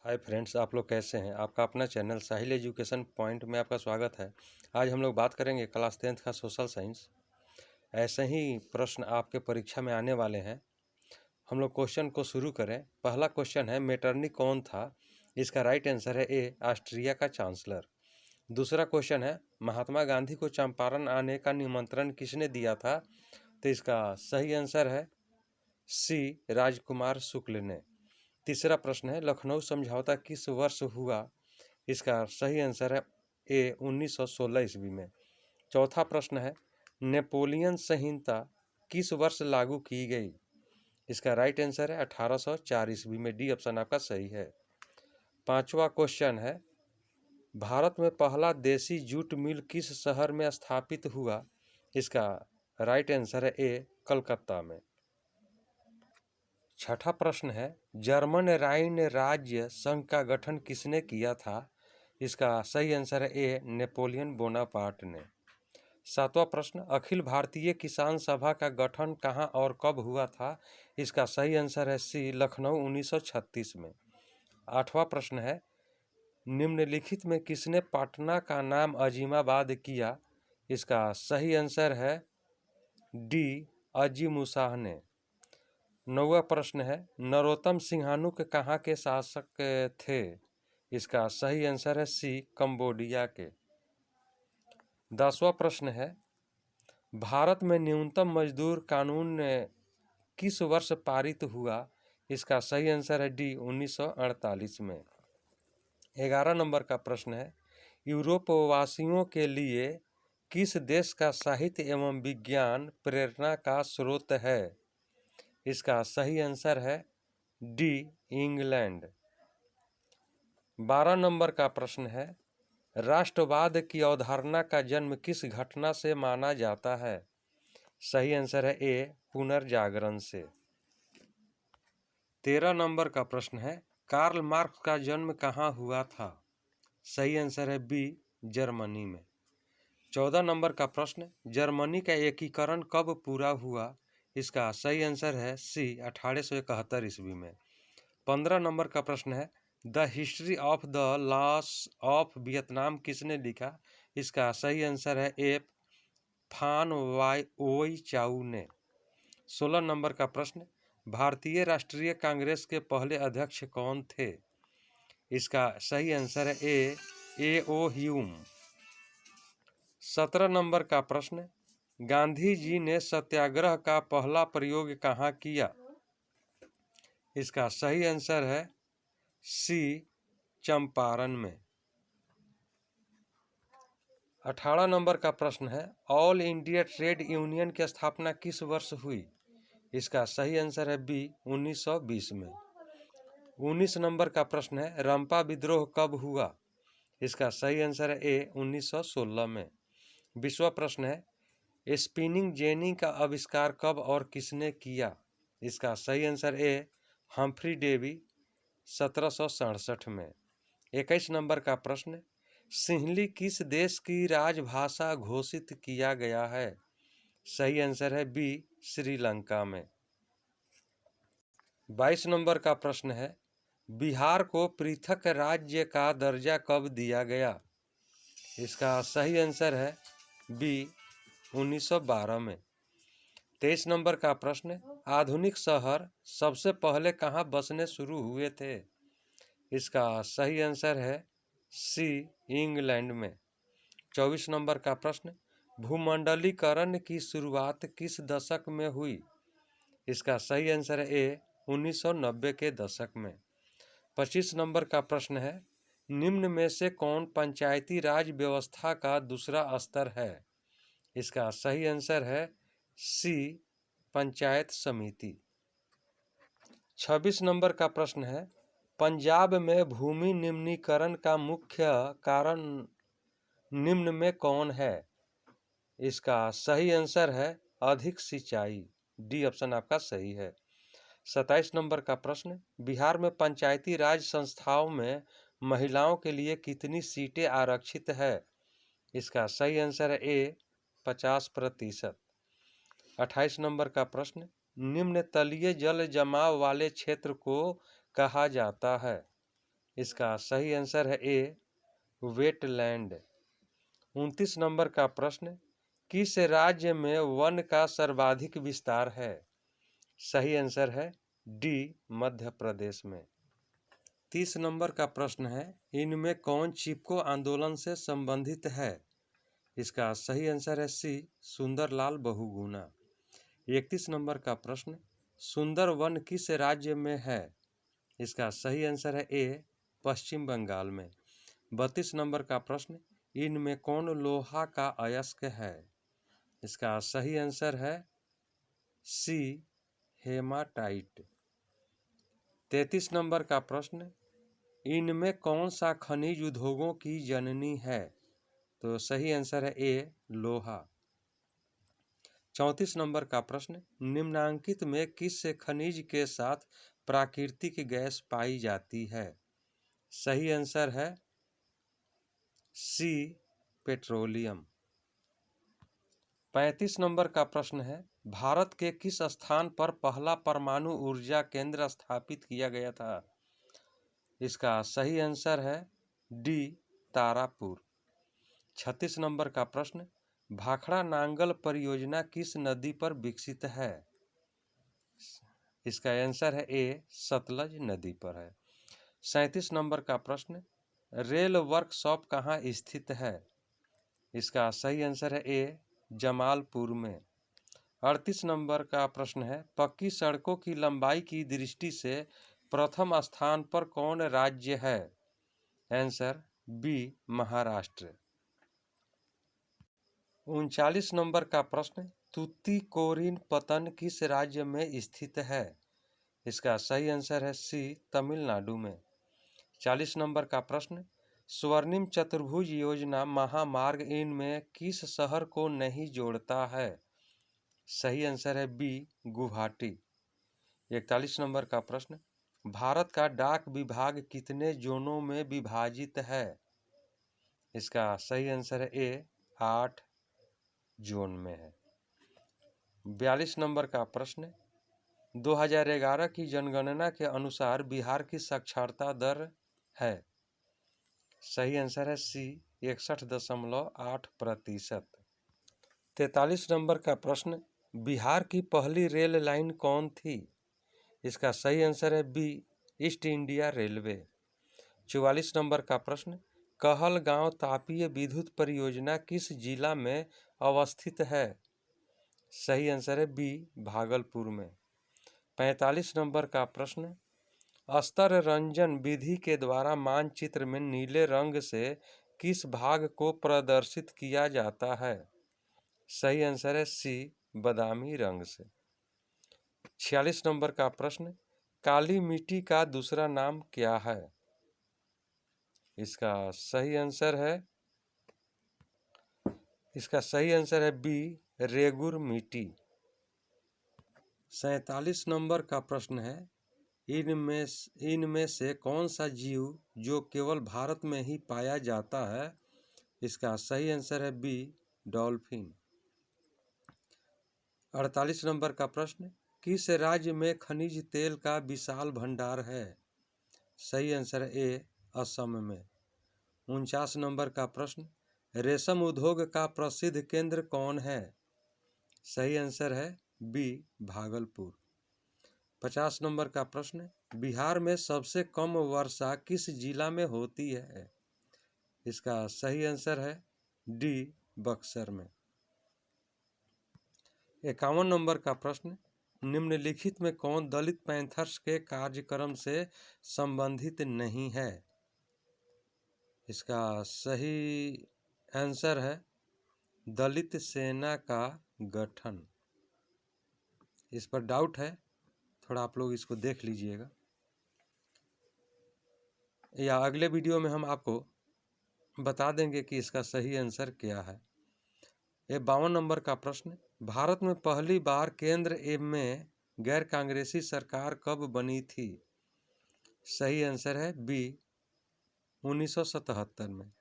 Hi friends, आप लोग कैसे हैं। आपका अपना चैनल साहिल एजुकेशन पॉइंट में आपका स्वागत है। आज हम लोग बात करेंगे क्लास 10th का सोशल साइंस। ऐसे ही प्रश्न आपके परीक्षा में आने वाले हैं। हम लोग क्वेश्चन को शुरू करें। पहला क्वेश्चन है, मेटरनी कौन था। इसका राइट आंसर है ए, ऑस्ट्रिया का चांसलर। दूसरा क्वेश्चन है, महात्मा गांधी को चंपारण आने का निमंत्रण किसने दिया था। तो इसका सही आंसर है सी, राजकुमार शुक्ल ने। तीसरा प्रश्न है, लखनऊ समझौता किस वर्ष हुआ। इसका सही आंसर है ए, 1916 ईस्वी में। चौथा प्रश्न है, नेपोलियन संहिता किस वर्ष लागू की गई। इसका राइट आंसर है 1804 ईस्वी में। डी ऑप्शन आपका सही है। पांचवा क्वेश्चन है, भारत में पहला देसी जूट मिल किस शहर में स्थापित हुआ। इसका राइट आंसर है ए, कलकत्ता में। छठा प्रश्न है, जर्मन राइन राज्य संघ का गठन किसने किया था। इसका सही आंसर है ए, नेपोलियन बोनापार्ट ने। सातवां प्रश्न, अखिल भारतीय किसान सभा का गठन कहाँ और कब हुआ था। इसका सही आंसर है सी, लखनऊ 1936 में। आठवां प्रश्न है, निम्नलिखित में किसने पटना का नाम अजीमाबाद किया। इसका सही आंसर है डी, अजीमुसाह ने। नौवां प्रश्न है, नरोत्तम सिंहानुक कहाँ के शासक थे। इसका सही आंसर है सी, कंबोडिया के। 10वां प्रश्न है, भारत में न्यूनतम मजदूर कानून किस वर्ष पारित हुआ। इसका सही आंसर है डी, 1948 में। 11 नंबर का प्रश्न है, यूरोप वासियों के लिए किस देश का साहित्य एवं विज्ञान प्रेरणा का स्रोत है। इसका सही आंसर है डी, इंग्लैंड। 12 नंबर का प्रश्न है, राष्ट्रवाद की अवधारणा का जन्म किस घटना से माना जाता है। सही आंसर है ए, पुनर्जागरण से। 13 नंबर का प्रश्न है, कार्ल मार्क्स का जन्म कहाँ हुआ था। सही आंसर है बी, जर्मनी में। 14 नंबर का प्रश्न, जर्मनी का एकीकरण कब पूरा हुआ। इसका सही आंसर है सी, 1871 ईस्वी में। 15 नंबर का प्रश्न है, the history of the loss of Vietnam किसने लिखा। इसका सही आंसर है ए, फान ओई चाउ ने। 16 नंबर का प्रश्न, भारतीय राष्ट्रीय कांग्रेस के पहले अध्यक्ष कौन थे। इसका सही आंसर है ए ओ ह्यूम। 17 नंबर का प्रश्न, गांधी जी ने सत्याग्रह का पहला प्रयोग कहाँ किया। इसका सही आंसर है सी, चंपारण में। 18 नंबर का प्रश्न है, ऑल इंडिया ट्रेड यूनियन की स्थापना किस वर्ष हुई। इसका सही आंसर है बी, 1920 में। 19 नंबर का प्रश्न है, रंपा विद्रोह कब हुआ। इसका सही आंसर है ए, 1916 में। 20वां प्रश्न है, स्पिनिंग जेनी का आविष्कार कब और किसने किया। इसका सही आंसर ए, हम्फ्री डेवी, 1767 में। 21 नंबर का प्रश्न, सिंहली किस देश की राजभाषा घोषित किया गया है। सही आंसर है बी, श्रीलंका में। 22 नंबर का प्रश्न है, बिहार को पृथक राज्य का दर्जा कब दिया गया। इसका सही आंसर है बी, 1912 में। 23 नंबर का प्रश्न, आधुनिक शहर सबसे पहले कहाँ बसने शुरू हुए थे। इसका सही आंसर है सी, इंग्लैंड में। 24 नंबर का प्रश्न, भूमंडलीकरण की शुरुआत किस दशक में हुई। इसका सही आंसर है ए, 1990 के दशक में। 25 नंबर का प्रश्न है, निम्न में से कौन पंचायती राज व्यवस्था का दूसरा स्तर है। इसका सही आंसर है सी, पंचायत समिति। 26 नंबर का प्रश्न है, पंजाब में भूमि निम्नीकरण का मुख्य कारण निम्न में कौन है। इसका सही आंसर है अधिक सिंचाई। डी ऑप्शन आपका सही है। 27 नंबर का प्रश्न, बिहार में पंचायती राज संस्थाओं में महिलाओं के लिए कितनी सीटें आरक्षित है। इसका सही आंसर है ए, 50%। 28 नंबर का प्रश्न, निम्न तलीय जल जमाव वाले क्षेत्र को कहा जाता है। इसका सही आंसर है ए, वेटलैंड। 29 नंबर का प्रश्न, किस राज्य में वन का सर्वाधिक विस्तार है? सही आंसर है डी, मध्य प्रदेश में। 30 नंबर का प्रश्न है, इनमें कौन चिपको आंदोलन से संबंधित है? इसका सही आंसर है सी, सुंदरलाल बहुगुणा। 31 नंबर का प्रश्न, सुंदर वन किस राज्य में है? इसका सही आंसर है ए, पश्चिम बंगाल में। 32 नंबर का प्रश्न, इनमें कौन लोहा का अयस्क है? इसका सही आंसर है सी, हेमाटाइट। 33 नंबर का प्रश्न, इनमें कौन सा खनिज उद्योगों की जननी है? तो सही आंसर है ए, लोहा। 34 नंबर का प्रश्न, निम्नांकित में किस खनिज के साथ प्राकृतिक गैस पाई जाती है? सही आंसर है सी, पेट्रोलियम। 35 नंबर का प्रश्न है, भारत के किस स्थान पर पहला परमाणु ऊर्जा केंद्र स्थापित किया गया था? इसका सही आंसर है डी, तारापुर। 36 नंबर का प्रश्न, भाखड़ा नांगल परियोजना किस नदी पर विकसित है? इसका आंसर है ए, सतलज नदी पर है। 37 नंबर का प्रश्न, रेल वर्कशॉप कहाँ स्थित है? इसका सही आंसर है ए, जमालपुर में। 38 नंबर का प्रश्न है, पक्की सड़कों की लंबाई की दृष्टि से प्रथम स्थान पर कौन राज्य है? Answer B, Maharashtra. 39 नंबर का प्रश्न, तूतीकोरिन पत्तन किस राज्य में स्थित है? इसका सही आंसर है सी, तमिलनाडु में। 40 नंबर का प्रश्न, स्वर्णिम चतुर्भुज योजना महामार्ग इनमें किस शहर को नहीं जोड़ता है? सही आंसर है बी, गुवाहाटी। 41 नंबर का प्रश्न, भारत का डाक विभाग कितने जोनों में विभाजित है? इसका सही आंसर है ए, 8 जोन में है। 42 नंबर का प्रश्न, 2011 की जनगणना के अनुसार बिहार की साक्षरता दर है? सही आंसर है सी, 61.8%। 43 नंबर का प्रश्न, बिहार की पहली रेल लाइन कौन थी? इसका सही आंसर है B, east India railway. 44 number का प्रश्न, कहलगांव तापीय विद्युत परियोजना किस जिला में अवस्थित है? सही आंसर है बी, भागलपुर में। 45 नंबर का प्रश्न, स्तर रंजन विधि के द्वारा मानचित्र में नीले रंग से किस भाग को प्रदर्शित किया जाता है? सही आंसर है सी, बादामी रंग से। 46 नंबर का प्रश्न, काली मिट्टी का दूसरा नाम क्या है? इसका सही आंसर है बी, रेगुर मिट्टी। 47 नंबर का प्रश्न है, इनमें से कौन सा जीव जो केवल भारत में ही पाया जाता है? इसका सही आंसर है बी, डॉल्फिन। 48 नंबर का प्रश्न, किस राज्य में खनिज तेल का विशाल भंडार है? सही आंसर है ए, असम में। 49 नंबर का प्रश्न, रेशम उद्योग का प्रसिद्ध केंद्र कौन है? सही आंसर है बी, भागलपुर। 50 नंबर का प्रश्न, बिहार में सबसे कम वर्षा किस जिला में होती है? इसका सही आंसर है डी, बक्सर में। 51 नंबर का प्रश्न, निम्नलिखित में कौन दलित पैंथर्स के कार्यक्रम से संबंधित नहीं है? इसका सही आंसर है दलित सेना का गठन। इस पर डाउट है, थोड़ा आप लोग इसको देख लीजिएगा, या अगले वीडियो में हम आपको बता देंगे कि इसका सही आंसर क्या है। 52 नंबर का प्रश्न, भारत में पहली बार केंद्र में गैर कांग्रेसी सरकार कब बनी थी? सही आंसर है बी, 1977 में।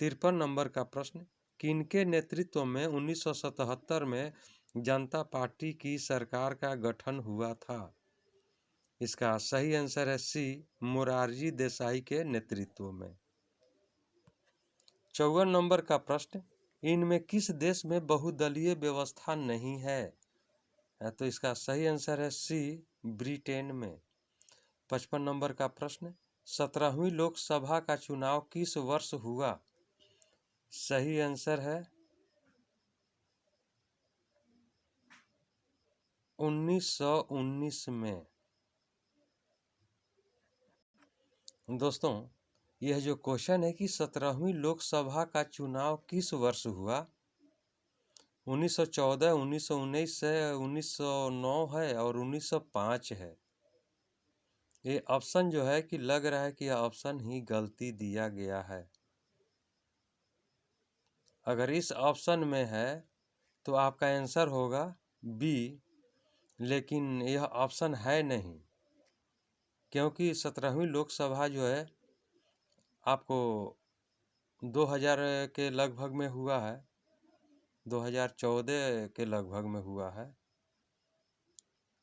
53 नंबर का प्रश्न, किनके नेतृत्व में 1977 में जनता पार्टी की सरकार का गठन हुआ था? इसका सही आंसर है सी, मोरारजी देसाई के नेतृत्व में। 54 नंबर का प्रश्न, इनमें किस देश में बहुदलीय व्यवस्था नहीं है? तो इसका सही आंसर है सी, ब्रिटेन में। 55 नंबर का प्रश्न, 17वीं लोकसभा का चुनाव किस वर्ष हुआ? सही आंसर है 1919 में। दोस्तों, यह जो क्वेश्चन है कि 17वीं लोकसभा का चुनाव किस वर्ष हुआ, 1914, 1919 है, 1909 है और 1905 है। ये ऑप्शन जो है कि लग रहा है कि यह ऑप्शन ही गलती दिया गया है। अगर इस ऑप्शन में है तो आपका आंसर होगा बी, लेकिन यह ऑप्शन है नहीं, क्योंकि 17वीं लोकसभा जो है आपको 2000 के लगभग में हुआ है, 2014 के लगभग में हुआ है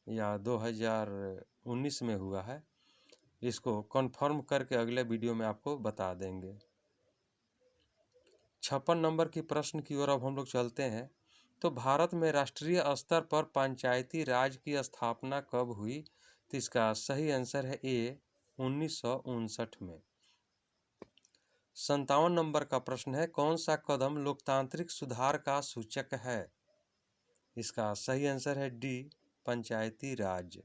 या 2019 में हुआ है। इसको कंफर्म करके अगले वीडियो में आपको बता देंगे। 56 नंबर की प्रश्न की ओर अब हम लोग चलते हैं। तो भारत में राष्ट्रीय स्तर पर पंचायती राज की स्थापना कब हुई? तो इसका सही आंसर है ए, 1959 में। 57 नंबर का प्रश्न है, कौन सा कदम लोकतांत्रिक सुधार का सूचक है? इसका सही आंसर है डी, पंचायती राज।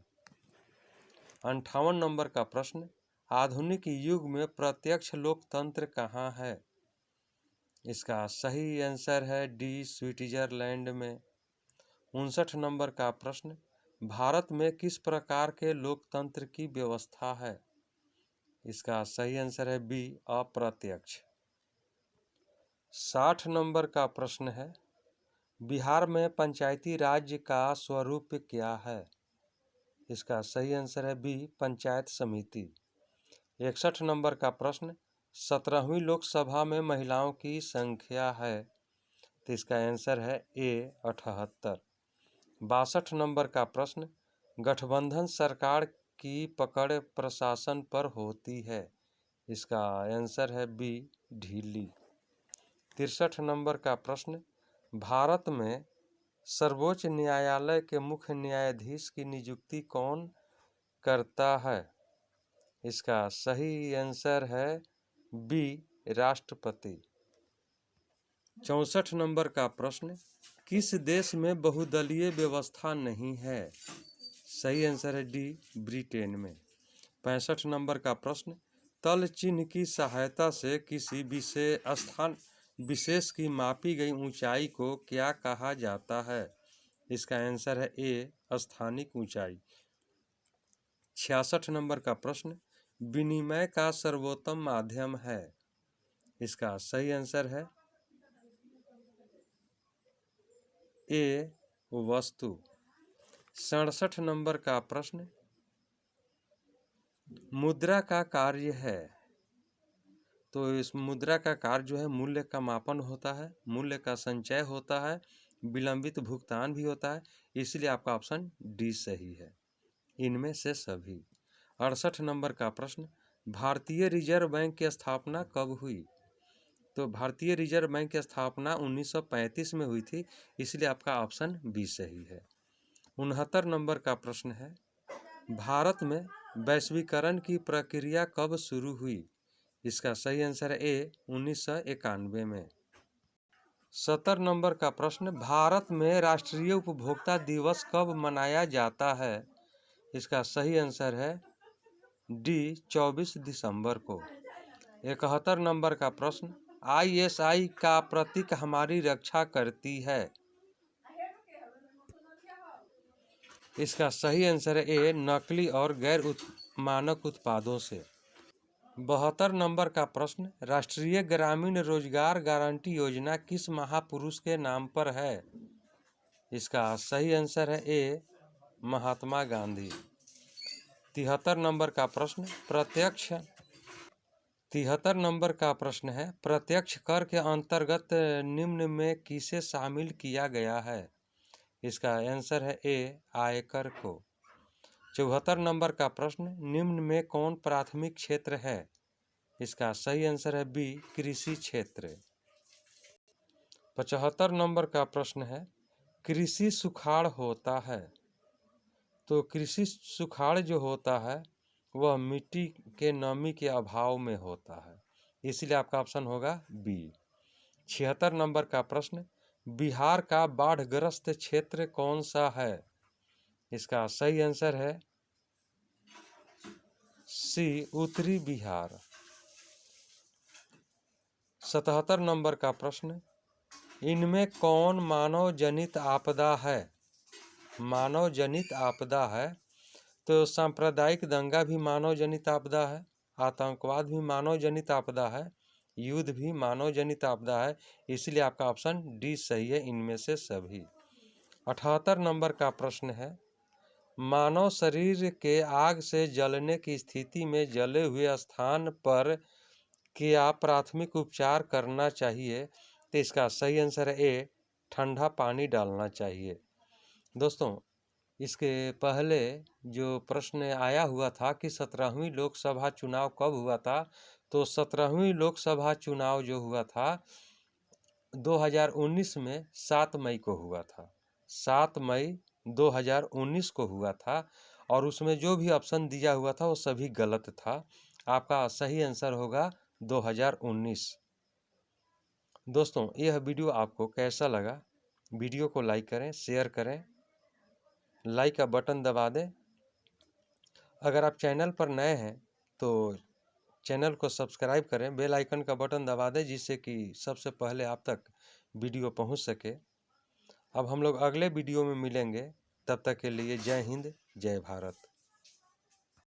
58 नंबर का प्रश्न, आधुनिक युग में प्रत्यक्ष लोकतंत्र कहाँ है? इसका सही आंसर है डी, स्विट्जरलैंड में। 59 नंबर का प्रश्न, भारत में किस प्रकार के लोकतंत्र की व्यवस्था है? इसका सही आंसर है बी, अप्रत्यक्ष। 60 नंबर का प्रश्न है, बिहार में पंचायती राज का स्वरूप क्या है? इसका सही आंसर है बी, पंचायत समिति। 61 नंबर का प्रश्न, 17वीं लोकसभा में महिलाओं की संख्या है? तो इसका आंसर है ए, 78। 62 नंबर का प्रश्न, गठबंधन सरकार की पकड़ प्रशासन पर होती है? इसका आंसर है बी, ढीली। 63 नंबर का प्रश्न, भारत में सर्वोच्च न्यायालय के मुख्य न्यायाधीश की नियुक्ति कौन करता है? इसका सही आंसर है बी, राष्ट्रपति। 64 नंबर का प्रश्न, किस देश में बहुदलीय व्यवस्था नहीं है? सही आंसर है डी, ब्रिटेन में। 65 नंबर का प्रश्न, तल चिन्ह की सहायता से किसी स्थान विशेष की मापी गई ऊंचाई को क्या कहा जाता है? इसका आंसर है ए, स्थानिक ऊंचाई। 66 नंबर का प्रश्न, विनिमय का सर्वोत्तम माध्यम है? इसका सही आंसर है ए, वस्तु। 67 नंबर का प्रश्न, मुद्रा का कार्य है? तो इस मुद्रा का कार्य जो है मूल्य का मापन होता है, मूल्य का संचय होता है, विलंबित भुगतान भी होता है, इसलिए आपका ऑप्शन डी सही है, इनमें से सभी। 68 नंबर का प्रश्न, भारतीय रिजर्व बैंक की स्थापना कब हुई? तो भारतीय रिजर्व बैंक की स्थापना 1935 में हुई थी, इसलिए आपका ऑप्शन बी सही है। 69 नंबर का प्रश्न है, भारत में वैश्वीकरण की प्रक्रिया कब शुरू हुई? इसका सही आंसर है ए, 1991 में। 70 नंबर का प्रश्न, भारत में राष्ट्रीय उपभोक्ता दिवस कब मनाया जाता है? इसका सही आंसर है डी, 24 दिसंबर को। 71 नंबर का प्रश्न, ISI का प्रतीक हमारी रक्षा करती है? इसका सही आंसर है ए, नकली और गैर मानक उत्पादों से। 72 नंबर का प्रश्न, राष्ट्रीय ग्रामीण रोजगार गारंटी योजना किस महापुरुष के नाम पर है? इसका सही आंसर है ए, महात्मा गांधी। 73 नंबर का प्रश्न, 73 नंबर का प्रश्न है, प्रत्यक्ष कर के अंतर्गत निम्न में किसे शामिल किया गया है? इसका आंसर है ए, आयकर को। 74 नंबर का प्रश्न, निम्न में कौन प्राथमिक क्षेत्र है? इसका सही आंसर है बी, कृषि क्षेत्र। 75 नंबर का प्रश्न है, कृषि सुखाड़ होता है। तो कृषि सुखाड़ जो होता है वह मिट्टी के नमी के अभाव में होता है, इसलिए आपका ऑप्शन होगा बी। 76 नंबर का प्रश्न, बिहार का बाढ़ग्रस्त क्षेत्र कौन सा है? इसका सही आंसर है सी, उत्तरी बिहार। 77 नंबर का प्रश्न, इनमें कौन मानव जनित आपदा है? मानव जनित आपदा है तो सांप्रदायिक दंगा भी मानव जनित आपदा है, आतंकवाद भी मानव जनित आपदा है, युद्ध भी मानव जनित आपदा है, इसलिए आपका ऑप्शन डी सही है, इनमें से सभी। 78 नंबर का प्रश्न है, मानव शरीर के आग से जलने की स्थिति में जले हुए स्थान पर क्या प्राथमिक उपचार करना चाहिए? तो इसका सही आंसर है ए, ठंडा पानी डालना चाहिए। दोस्तों, इसके पहले जो प्रश्न आया हुआ था कि 17वीं लोकसभा चुनाव कब हुआ था, तो 17वीं लोकसभा चुनाव जो हुआ था 2019 में 7 मई को हुआ था। 7 मई 2019 को हुआ था और उसमें जो भी ऑप्शन दिया हुआ था वो सभी गलत था। आपका सही आंसर होगा 2019। दोस्तों, यह वीडियो आपको कैसा लगा? वीडियो को लाइक करें, शेयर करें, लाइक का बटन दबा दें। अगर आप चैनल पर नए हैं तो चैनल को सब्सक्राइब करें, बेल आइकन का बटन दबा दें जिससे कि सबसे पहले आप तक वीडियो पहुंच सके। अब हम लोग अगले वीडियो में मिलेंगे, तब तक के लिए जय हिंद, जय भारत।